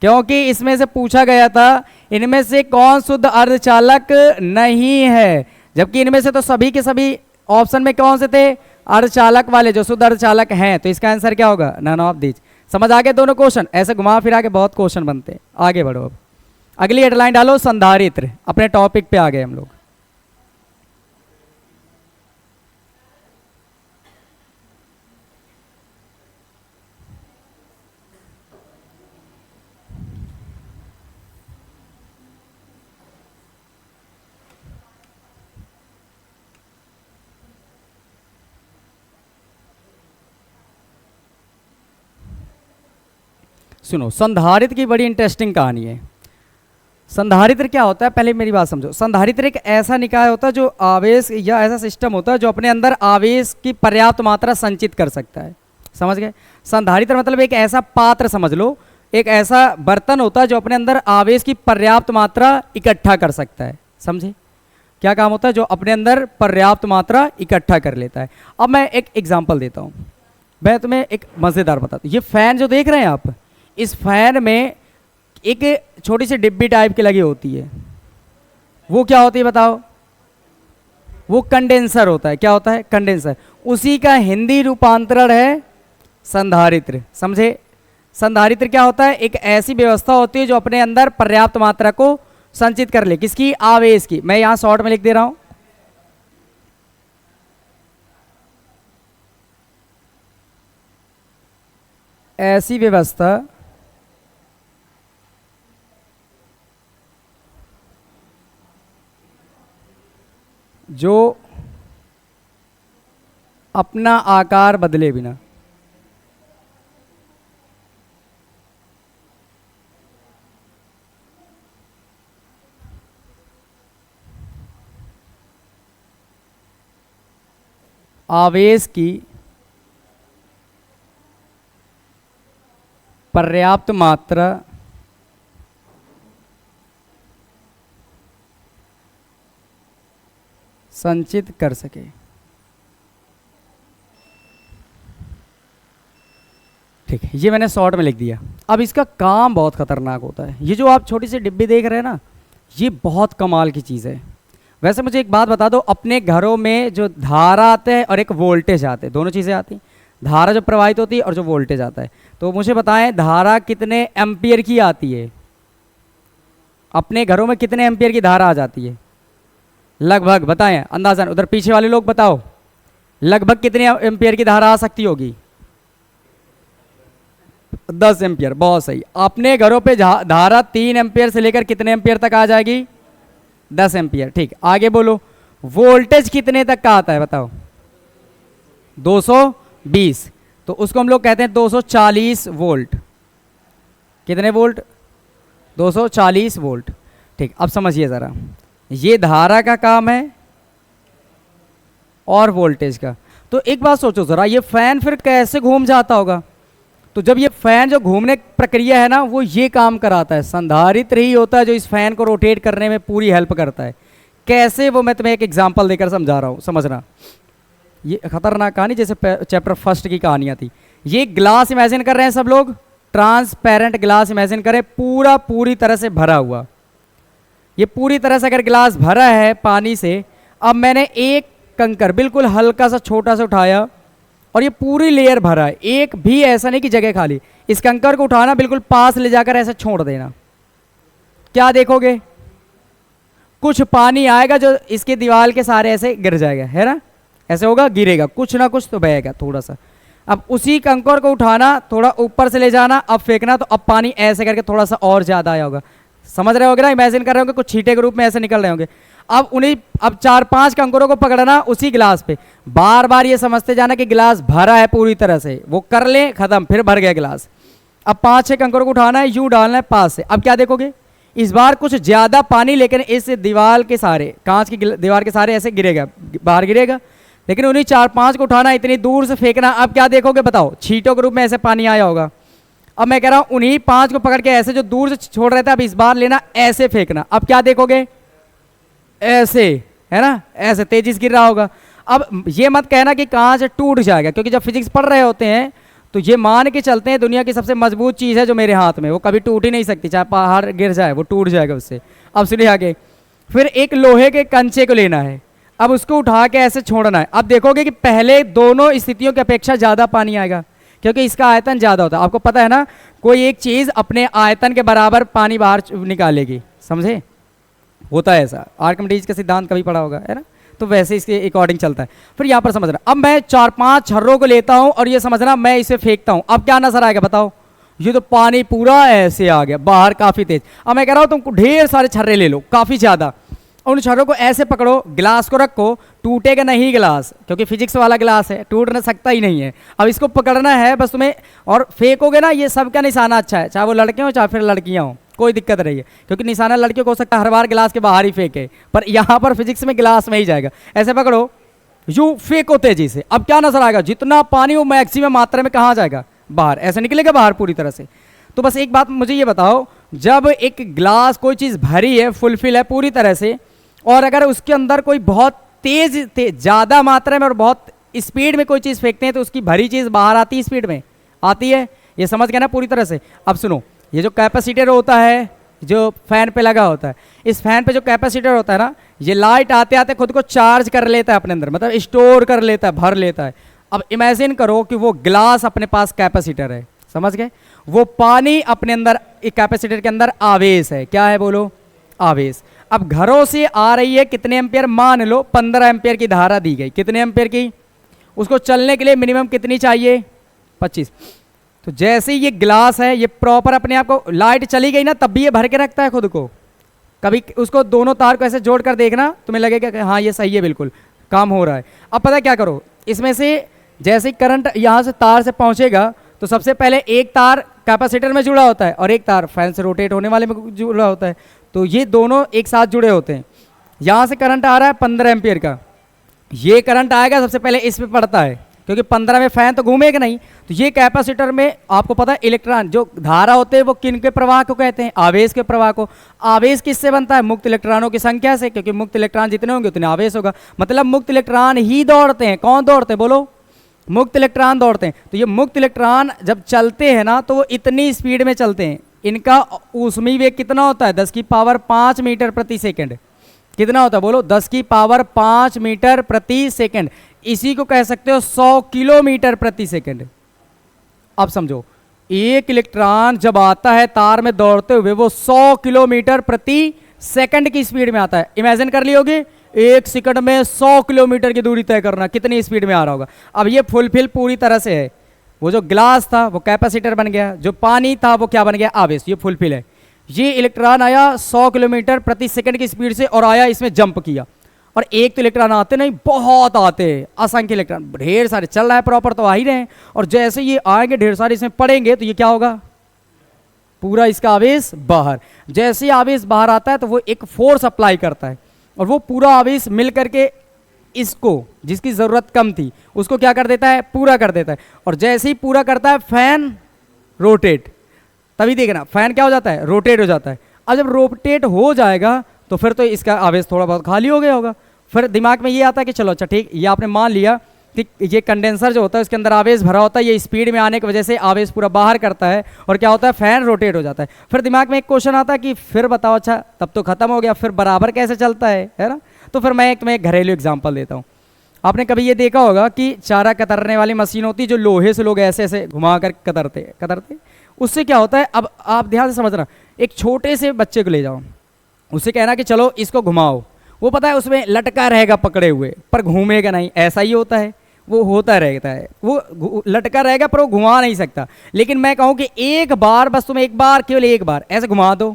क्योंकि इसमें से पूछा गया था इनमें से कौन शुद्ध अर्धचालक नहीं है, जबकि इनमें से तो सभी के सभी ऑप्शन में कौन से थे? अर्धचालक वाले, जो शुद्ध अर्धचालक हैं। तो इसका आंसर क्या होगा? None of this. समझ आ गए दोनों क्वेश्चन? ऐसे घुमा फिरा के बहुत क्वेश्चन बनते हैं। आगे बढ़ो, अब अगली हेडलाइन डालो, संधारित्र। अपने टॉपिक पे आ गए हम लोग। सुनो, संधारित्र की बड़ी इंटरेस्टिंग कहानी है। संधारित्र क्या होता है, पहले मेरी बात समझो। संधारित्र एक ऐसा निकाय होता है जो आवेश या ऐसा सिस्टम होता है जो अपने अंदर आवेश की पर्याप्त मात्रा संचित कर सकता है। समझ गए? संधारित्र मतलब एक ऐसा पात्र समझ लो, एक ऐसा बर्तन होता है जो अपने अंदर आवेश की पर्याप्त मात्रा इकट्ठा कर सकता है। समझे? क्या काम होता है? जो अपने अंदर पर्याप्त मात्रा इकट्ठा कर लेता है। अब मैं एक एग्जांपल देता हूँ, मैं तुम्हें एक मज़ेदार बताता हूँ। ये फैन जो देख रहे हैं आप, इस फैन में एक छोटी सी डिब्बी टाइप की लगी होती है, वो क्या होती है बताओ? वो कंडेंसर होता है। क्या होता है? कंडेंसर। उसी का हिंदी रूपांतरण है संधारित्र। समझे? संधारित्र क्या होता है? एक ऐसी व्यवस्था होती है जो अपने अंदर पर्याप्त मात्रा को संचित कर ले। किसकी? आवेश की। मैं यहां शॉर्ट में लिख दे रहा हूं, ऐसी व्यवस्था जो अपना आकार बदले बिना आवेश की पर्याप्त मात्रा संचित कर सके। ठीक है, ये मैंने शॉर्ट में लिख दिया। अब इसका काम बहुत खतरनाक होता है। ये जो आप छोटी सी डिब्बी देख रहे हैं ना, ये बहुत कमाल की चीज़ है। वैसे मुझे एक बात बता दो, अपने घरों में जो धारा आते हैं और एक वोल्टेज आते हैं, दोनों चीज़ें आती हैं। धारा जो प्रवाहित होती है और जो वोल्टेज आता है, तो मुझे बताएं धारा कितने एम्पियर की आती है? अपने घरों में कितने एम्पियर की धारा आ जाती है लगभग? बताएं अंदाजन। उधर पीछे वाले लोग बताओ, लगभग कितने एम्पियर की धारा आ सकती होगी? 10 एम्पियर। बहुत सही। अपने घरों पे धारा 3 एम्पियर से लेकर कितने एम्पियर तक आ जाएगी? 10 एम्पियर। ठीक, आगे बोलो। वोल्टेज कितने तक का आता है बताओ? 220। तो उसको हम लोग कहते हैं 240 वोल्ट। कितने वोल्ट? 240 वोल्ट। ठीक, अब समझिए ज़रा, ये धारा का काम है और वोल्टेज का। तो एक बात सोचो ज़रा, ये फैन फिर कैसे घूम जाता होगा? तो जब ये फैन जो घूमने प्रक्रिया है ना, वो ये काम कराता है। संधारित्र ही होता है जो इस फैन को रोटेट करने में पूरी हेल्प करता है। कैसे, वो मैं तुम्हें एक एग्जांपल देकर समझा रहा हूँ, समझना। ये खतरनाक कहानी जैसे चैप्टर फर्स्ट की कहानियाँ थी। ये ग्लास इमेजिन कर रहे हैं सब लोग, ट्रांसपेरेंट ग्लास इमेजिन करें, पूरी तरह से भरा हुआ। ये पूरी तरह से अगर ग्लास भरा है पानी से, अब मैंने एक कंकर बिल्कुल हल्का सा छोटा सा उठाया और ये पूरी लेयर भरा है, एक भी ऐसा नहीं कि जगह खाली। इस कंकर को उठाना, बिल्कुल पास ले जाकर ऐसे छोड़ देना, क्या देखोगे? कुछ पानी आएगा जो इसके दीवार के सारे ऐसे गिर जाएगा, है ना? ऐसे होगा, गिरेगा, कुछ ना कुछ तो बहेगा थोड़ा सा। अब उसी कंकर को उठाना, थोड़ा ऊपर से ले जाना, अब फेंकना, तो अब पानी ऐसे करके थोड़ा सा और ज़्यादा आया होगा। समझ रहे होगे ना? इमेजिन कर रहे होंगे कुछ छींटे के रूप में ऐसे निकल रहे होंगे। अब 4-5 कंकरों को पकड़ना उसी गिलास पे, बार बार ये समझते जाना कि गिलास भरा है पूरी तरह से, वो कर ले, खत्म, फिर भर गया गिलास। अब 5-6 कंकरों को उठाना है, यूं डालना है पास से। अब क्या देखोगे? इस बार कुछ ज्यादा पानी, लेकिन इस दीवार के सारे, कांच की दीवार के सारे ऐसे गिरेगा, बाहर गिरेगा, लेकिन उन्हीं 4-5 को उठाना, इतनी दूर से फेंकना। अब क्या देखोगे बताओ? छींटों के रूप में ऐसे पानी आया होगा। अब मैं कह रहा हूं उन्हीं 5 को पकड़ के ऐसे जो दूर से छोड़ रहे थे, अब इस बार लेना, ऐसे फेंकना। अब क्या देखोगे? ऐसे, है ना? ऐसे तेजी से गिर रहा होगा। अब ये मत कहना कि कांच टूट जाएगा, क्योंकि जब फिजिक्स पढ़ रहे होते हैं तो ये मान के चलते हैं दुनिया की सबसे मजबूत चीज़ है जो मेरे हाथ में, वो कभी टूट ही नहीं सकती, चाहे पहाड़ गिर जाए वो टूट जाएगा उससे। अब सुनिए आगे, फिर एक लोहे के कंचे को लेना है, अब उसको उठा के ऐसे छोड़ना है। अब देखोगे कि पहले दोनों स्थितियों की अपेक्षा ज़्यादा पानी आएगा, क्योंकि इसका आयतन ज़्यादा होता है। आपको पता है ना, कोई एक चीज़ अपने आयतन के बराबर पानी बाहर निकालेगी, समझे? होता है ऐसा, आर्किमिडीज का सिद्धांत कभी पढ़ा होगा, है ना? तो वैसे इसके अकॉर्डिंग चलता है। फिर यहाँ पर समझना, अब मैं 4-5 छर्रों को लेता हूँ और ये समझना मैं इसे फेंकता हूँ। अब क्या नजर आएगा बताओ? ये तो पानी पूरा ऐसे आ गया बाहर, काफ़ी तेज। अब मैं कह रहा हूँ तुमको ढेर सारे छर्रे ले लो, काफ़ी ज़्यादा। उन छड़ों को ऐसे पकड़ो, गिलास को रखो, टूटेगा नहीं गिलास, क्योंकि फिजिक्स वाला गिलास है, टूट ना सकता ही नहीं है। अब इसको पकड़ना है बस तुम्हें, और फेंकोगे ना, ये सबका निशाना अच्छा है, चाहे वो लड़के हो चाहे फिर लड़कियां हो, कोई दिक्कत नहीं है, क्योंकि निशाना लड़कियों को हो सकता है हर बार गिलास के बाहर ही फेंके, पर यहाँ पर फिजिक्स में गिलास में ही जाएगा। ऐसे पकड़ो, यूं फेंको तेजी से, अब क्या नजर आएगा, जितना पानी वो मैक्सिमम मात्रा में कहाँ जाएगा, बाहर, ऐसे निकलेगा बाहर पूरी तरह से। तो बस एक बात मुझे ये बताओ, जब एक गिलास कोई चीज़ भरी है, फुलफिल है पूरी तरह से, और अगर उसके अंदर कोई बहुत तेज ज़्यादा मात्रा में और बहुत स्पीड में कोई चीज़ फेंकते हैं, तो उसकी भरी चीज़ बाहर आती है, स्पीड में आती है, ये समझ गए ना पूरी तरह से। अब सुनो, ये जो कैपेसिटर होता है जो फैन पे लगा होता है, इस फैन पे जो कैपेसिटर होता है ना, ये लाइट आते आते खुद को चार्ज कर लेता है अपने अंदर, मतलब स्टोर कर लेता है, भर लेता है। अब इमेजिन करो कि वो ग्लास अपने पास कैपेसिटर है, समझ गए, वो पानी अपने अंदर एक कैपेसिटर के अंदर आवेश है, क्या है बोलो, आवेश। अब घरों से आ रही है कितने एम्पियर, मान लो 15 एम्पियर की धारा दी गई, कितने एम्पियर की, उसको चलने के लिए मिनिमम कितनी चाहिए, 25। तो जैसे ये ग्लास है, ये प्रॉपर अपने आप को, लाइट चली गई ना तब भी ये भर के रखता है खुद को, कभी उसको दोनों तार को ऐसे जोड़ कर देखना, तुम्हें लगेगा कि हाँ ये सही है, बिल्कुल काम हो रहा है। अब पता क्या करो, इसमें से जैसे करंट यहाँ से तार से पहुँचेगा, तो सबसे पहले एक तार कैपेसिटर में जुड़ा होता है और एक तार फैन से रोटेट होने वाले में जुड़ा होता है, तो ये दोनों एक साथ जुड़े होते हैं। यहाँ से करंट आ रहा है 15 एम्पियर का, ये करंट आएगा सबसे पहले इस पे पड़ता है, क्योंकि 15 में फैन तो घूमेगा नहीं, तो ये कैपेसिटर में आपको पता है इलेक्ट्रॉन जो धारा होते हैं वो किन के प्रवाह को कहते हैं, आवेश के प्रवाह को। आवेश किससे बनता है, मुक्त इलेक्ट्रॉनों की संख्या से, क्योंकि मुक्त इलेक्ट्रॉन जितने होंगे उतने आवेश होगा, मतलब मुक्त इलेक्ट्रॉन ही दौड़ते हैं। कौन दौड़ते हैं बोलो, मुक्त इलेक्ट्रॉन दौड़ते हैं। तो ये मुक्त इलेक्ट्रॉन जब चलते हैं ना, तो वो इतनी स्पीड में चलते हैं, इनका ऊष्मीय वेग कितना होता है, 10 की पावर 5 मीटर प्रति सेकंड। कितना होता है बोलो, 10 की पावर 5 मीटर प्रति सेकंड। इसी को कह सकते हो 100 किलोमीटर प्रति सेकंड। अब समझो, एक इलेक्ट्रॉन जब आता है तार में दौड़ते हुए, वो 100 किलोमीटर प्रति सेकंड की स्पीड में आता है। इमेजिन कर लियोगे, एक सेकंड में 100 किलोमीटर की दूरी तय करना, कितनी स्पीड में आ रहा होगा। अब ये फुलफिल पूरी तरह से है, वो जो ग्लास था वो कैपेसिटर बन गया, जो पानी था वो क्या बन गया, आवेश। ये फुलफिल है। ये इलेक्ट्रॉन आया 100 किलोमीटर प्रति सेकंड की स्पीड से और आया, इसमें जंप किया। और एक तो इलेक्ट्रॉन आते नहीं, बहुत आते हैं, असंख्य इलेक्ट्रॉन, ढेर सारे चल रहा है प्रॉपर तो आ ही रहे हैं। और जैसे ये आएंगे ढेर सारे इसमें पड़ेंगे, तो ये क्या होगा, पूरा इसका आवेश बाहर। जैसे ही आवेश बाहर आता है तो वो एक फोर्स अप्लाई करता है, और वो पूरा आवेश मिल करके इसको, जिसकी ज़रूरत कम थी, उसको क्या कर देता है, पूरा कर देता है। और जैसे ही पूरा करता है, फैन रोटेट, तभी देखना फैन क्या हो जाता है, रोटेट हो जाता है। अब जब रोटेट हो जाएगा तो फिर तो इसका आवेश थोड़ा बहुत खाली हो गया होगा। फिर दिमाग में ये आता है कि चलो अच्छा ठीक, ये आपने मान लिया कि ये कंडेंसर जो होता है उसके अंदर आवेश भरा होता है, ये स्पीड में आने की वजह से आवेश पूरा बाहर करता है, और क्या होता है, फैन रोटेट हो जाता है। फिर दिमाग में एक क्वेश्चन आता है कि फिर बताओ, अच्छा तब तो खत्म हो गया, फिर बराबर कैसे चलता है ना। तो फिर मैं एक घरेलू एग्जाम्पल देता हूँ। आपने कभी ये देखा होगा कि चारा कतरने वाली मशीन होती है, जो लोहे से लोग ऐसे ऐसे घुमा कर कतरते, उससे क्या होता है, अब आप ध्यान से समझना, एक छोटे से बच्चे को ले जाओ, उससे कहना कि चलो इसको घुमाओ, वो पता है उसमें लटका रहेगा पकड़े हुए, पर घूमेगा नहीं, ऐसा ही होता है, वो होता रहता है, वो लटका रहेगा पर वो घुमा नहीं सकता। लेकिन मैं कहूँ कि एक बार, बस तुम्हें एक बार, केवल एक बार ऐसे घुमा दो,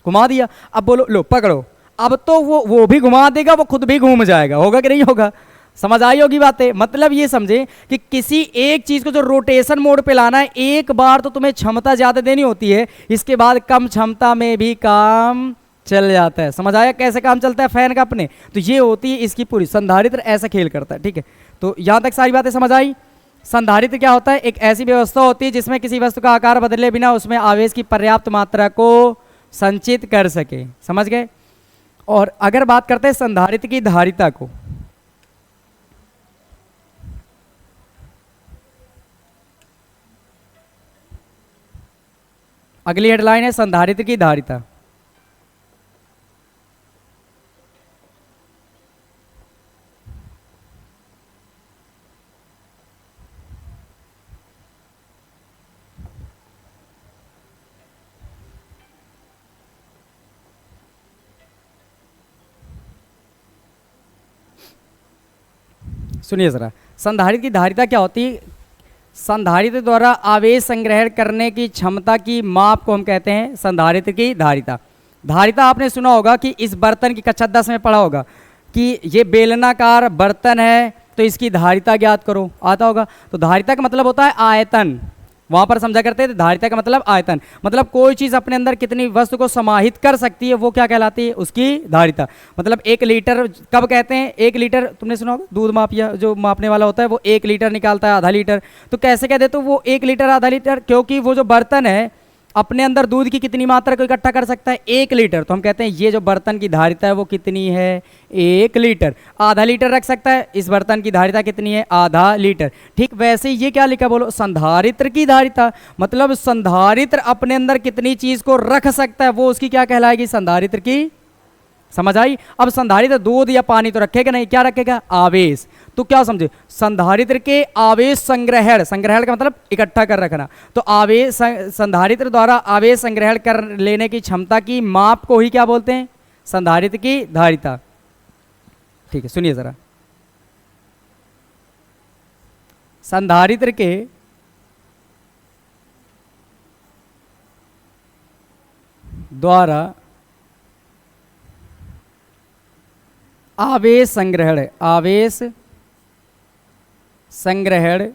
घुमा दिया, अब बोलो लो पकड़ो, अब तो वो भी घुमा देगा, वो खुद भी घूम जाएगा, होगा कि नहीं होगा। समझ आई होगी बातें। मतलब ये समझे कि किसी एक चीज को जो रोटेशन मोड पे लाना है, एक बार तो तुम्हें क्षमता ज्यादा देनी होती है, इसके बाद कम क्षमता में भी काम चल जाता है। समझ आया कैसे काम चलता है फैन का अपने। तो ये होती है इसकी पूरी, संधारित्र ऐसा खेल करता है। ठीक है, तो यहां तक सारी बातें समझ आई। संधारित्र क्या होता है, एक ऐसी व्यवस्था होती है जिसमें किसी वस्तु का आकार बदले बिना उसमें आवेश की पर्याप्त मात्रा को संचित कर सके। समझ गए। और अगर बात करते हैं संधारित्र की धारिता को, अगली हेडलाइन है संधारित्र की धारिता। सुनिए जरा, संधारित्र की धारिता क्या होती है। संधारित्र द्वारा आवेश संग्रहण करने की क्षमता की माप को हम कहते हैं संधारित्र की धारिता। धारिता आपने सुना होगा कि इस बर्तन की, कक्षा 10 में पढ़ा होगा कि ये बेलनाकार बर्तन है तो इसकी धारिता ज्ञात करो, आता होगा। तो धारिता का मतलब होता है आयतन, वहां पर समझा करते थे धारिता का मतलब आयतन, मतलब कोई चीज अपने अंदर कितनी वस्तु को समाहित कर सकती है वो क्या कहलाती है, उसकी धारिता। मतलब 1 लीटर कब कहते हैं, 1 लीटर तुमने सुना होगा, दूध मापिया जो मापने वाला होता है वो 1 लीटर निकालता है, आधा लीटर, तो कैसे कह देते वो 1 लीटर आधा लीटर, क्योंकि वो जो बर्तन है अपने अंदर दूध की कितनी मात्रा को इकट्ठा कर सकता है, 1 लीटर। तो हम कहते हैं ये जो बर्तन की धारिता है वो कितनी है, 1 लीटर। आधा लीटर रख सकता है, इस बर्तन की धारिता कितनी है, आधा लीटर। ठीक वैसे ही ये क्या लिखा बोलो, संधारित्र की धारिता, मतलब संधारित्र अपने अंदर कितनी चीज को रख सकता है वो उसकी क्या कहलाएगी, संधारित्र की। समझ आई। अब संधारित्र दूध या पानी तो रखेगा नहीं, क्या रखेगा, आवेश। तो क्या समझे, संधारित्र के आवेश संग्रहण, संग्रहण का मतलब इकट्ठा कर रखना, तो आवेश संधारित्र द्वारा आवेश संग्रहण कर लेने की क्षमता की माप को ही क्या बोलते हैं, संधारित्र की धारिता। ठीक है, सुनिए जरा, संधारित्र के द्वारा आवेश संग्रहण, आवेश संग्रहण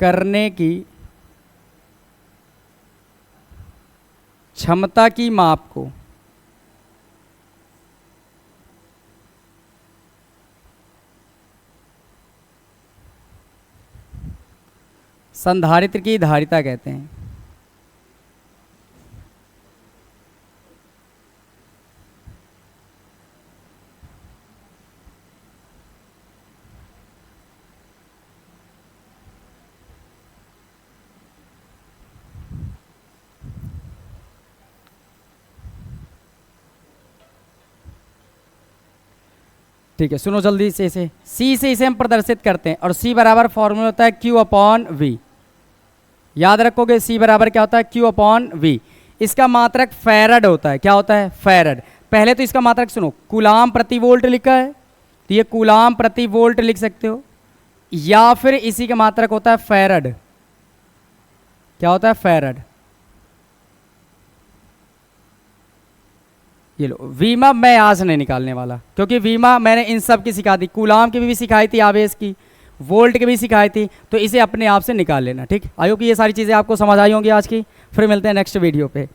करने की क्षमता की माप को संधारित्र की धारिता कहते हैं। ठीक है, सुनो जल्दी से इसे, सी से इसे हम प्रदर्शित करते हैं, और सी बराबर फॉर्मूला होता है Q अपॉन V। याद रखोगे सी बराबर क्या होता है, Q अपॉन V। इसका मात्रक फैरड होता है, क्या होता है, फैरड। पहले तो इसका मात्रक सुनो, कूलाम प्रति वोल्ट लिखा है तो ये कूलाम प्रति वोल्ट लिख सकते हो, या फिर इसी का मात्रक होता है फैरड। क्या होता है, फैरड। ये लो, वीमा मैं आज नहीं निकालने वाला, क्योंकि वीमा मैंने इन सब की सिखा दी, कूलाम की भी सिखाई थी, आवेश की, वोल्ट की भी सिखाई थी, तो इसे अपने आप से निकाल लेना। ठीक, आई होप कि ये सारी चीज़ें आपको समझ आई होंगी आज की। फिर मिलते हैं नेक्स्ट वीडियो पे।